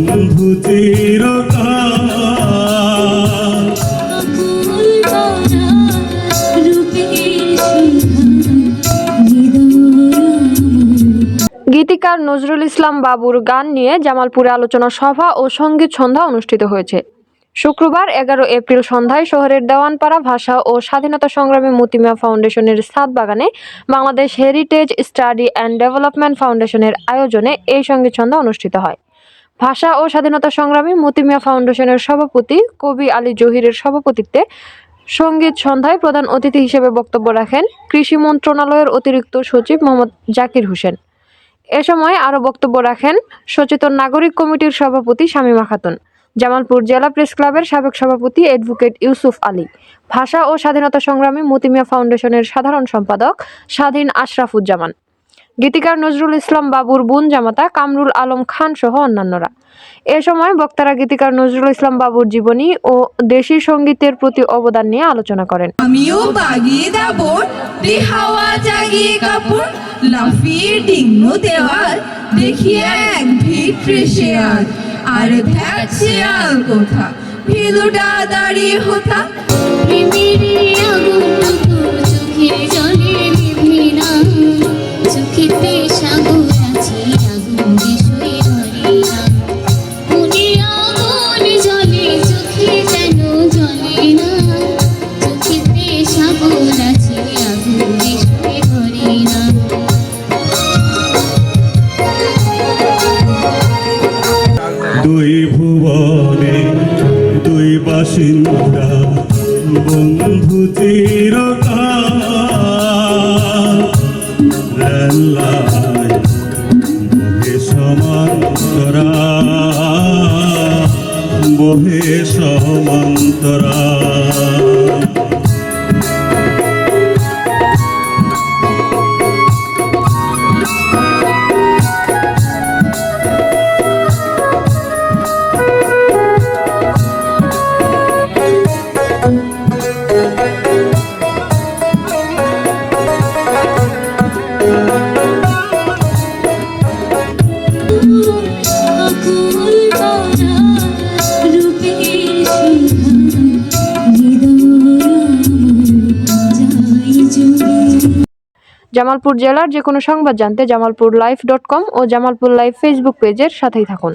বন্ধু চিরকাল। গীতিকার নজরুল ইসলাম বাবুর গান নিয়ে জামালপুরে আলোচনা সভা ও সঙ্গীত সন্ধ্যা অনুষ্ঠিত হয়েছে। শুক্রবার 11 এপ্রিল সন্ধ্যায় শহরের দেওয়ানপাড়া ভাষা ও স্বাধীনতা সংগ্রামী মতিমিয়া ফাউন্ডেশনের ছাদ বাগানে Bangladesh heritage study and development ফাউন্ডেশনের আয়োজনে এই সঙ্গীত সন্ধ্যা অনুষ্ঠিত হয়। ভাষা ও স্বাধীনতা সংগ্রামী মতিমিয়া ফাউন্ডেশনের সভাপতি কবি আলী জহিরের সভাপতিত্বে সঙ্গীত সন্ধ্যায় প্রধান অতিথি হিসেবে বক্তব্য রাখেন কৃষি মন্ত্রণালয়ের অতিরিক্ত সচিব মোহাম্মদ জাকির হোসেন। এ সময় আরও বক্তব্য রাখেন সচেতন নাগরিক কমিটির সভাপতি শামীমা খাতুন, জামালপুর জেলা প্রেস ক্লাবের সাবেক সভাপতি অ্যাডভোকেট ইউসুফ আলী, ভাষা ও স্বাধীনতা সংগ্রামী মতিমিয়া ফাউন্ডেশনের সাধারণ সম্পাদক স্বাধীন আশরাফুজ্জামান, গীতিকার নজরুল ইসলাম বাবুর বোন জামাতা কামরুল আলম খান সহ অন্যান্যরা। এ সময় বক্তারা গীতিকার নজরুল ইসলাম বাবুর জীবনী ও দেশি সঙ্গীতের প্রতি অবদান নিয়ে আলোচনা করেন। আমিও বাগিয়ে দাবর হাওয়া জাগিয়ে কাপড় লাফিয়ে ডিঙ্গ দেওয়াল দেখিয়ে এক ভিটরে শেয়াল আর ভ্যাট শেয়াল কোথা ভেলুটা দাঁড়িয়ে হোথা দুই ভুবনে দুই বাসিন্দা বন্ধু চিরকাল। রেল্লায় বহে সমান্তরা বহে সমান্তরা। জামালপুর জেলার যে কোনো সংবাদ জানতে জামালপুরলাইভ.com ও জামালপুর লাইভ ফেসবুক পেজের সাথেই থাকুন।